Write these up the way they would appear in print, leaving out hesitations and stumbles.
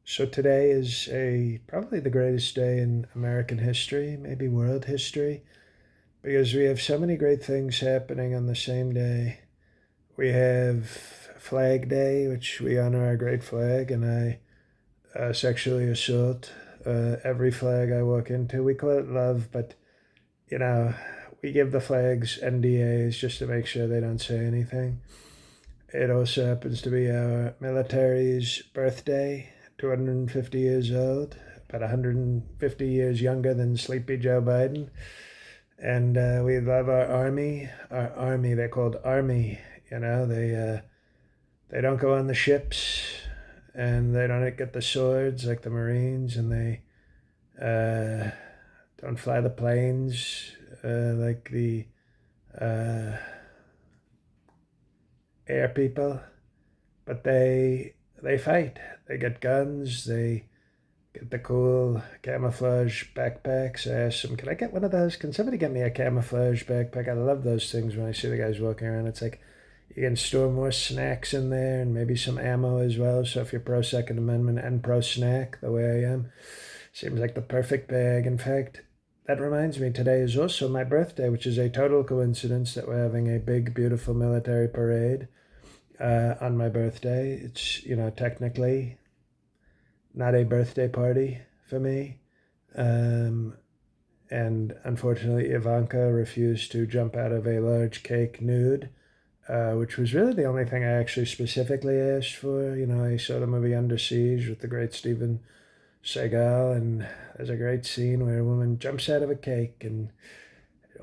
So today is a probably the greatest day in American history, maybe world history, because we have so many great things happening on the same day. We have Flag Day, which we honor our great flag, and I sexually assault every flag I walk into. We call it love, but you know, we give the flags NDAs just to make sure they don't say anything. It also happens to be our military's birthday, 250 years old, about 150 years younger than Sleepy Joe Biden. And we love our army. Our army, they're called Army. They don't go on the ships, and they don't get the swords like the Marines, and they uh, don't fly the planes like the uh, air people. But they fight. They get guns. They get the cool camouflage backpacks. I asked them, "Can I get one of those? Can somebody get me a camouflage backpack?" I love those things when I see the guys walking around. It's like you can store more snacks in there and maybe some ammo as well. So if you're pro Second Amendment and pro snack, the way I am, seems like the perfect bag. In fact, that reminds me, today is also my birthday, which is a total coincidence that we're having a big, beautiful military parade on my birthday. It's, technically not a birthday party for me. Um, and unfortunately, Ivanka refused to jump out of a large cake nude, which was really the only thing I actually specifically asked for. I saw the movie Under Siege with the great Steven Seagal, and there's a great scene where a woman jumps out of a cake and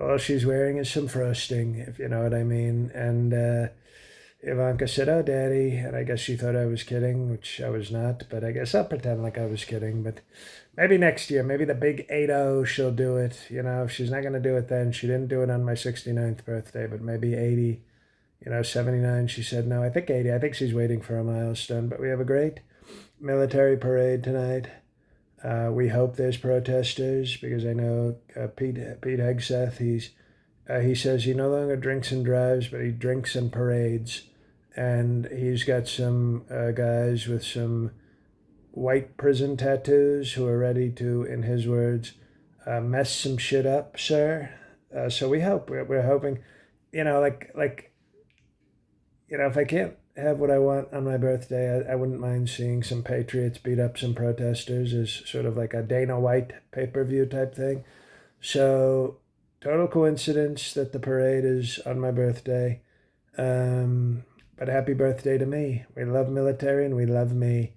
all she's wearing is some frosting, if you know what I mean. And Ivanka said, "Oh, Daddy," and I guess she thought I was kidding, which I was not, but I guess I'll pretend like I was kidding. But maybe next year, maybe the big 80, she'll do it. If she's not going to do it then, she didn't do it on my 69th birthday, but maybe 80, 79, she said no. I think 80, I think she's waiting for a milestone. But we have a great military parade tonight. We hope there's protesters because I know Pete Hegseth, he says he no longer drinks and drives, but he drinks and parades. And he's got some guys with some white prison tattoos who are ready to, in his words, mess some shit up, sir. So we hope we're hoping, if I can't have what I want on my birthday, I wouldn't mind seeing some patriots beat up some protesters as sort of like a Dana White pay-per-view type thing. So total coincidence that the parade is on my birthday. But happy birthday to me. We love military and we love me.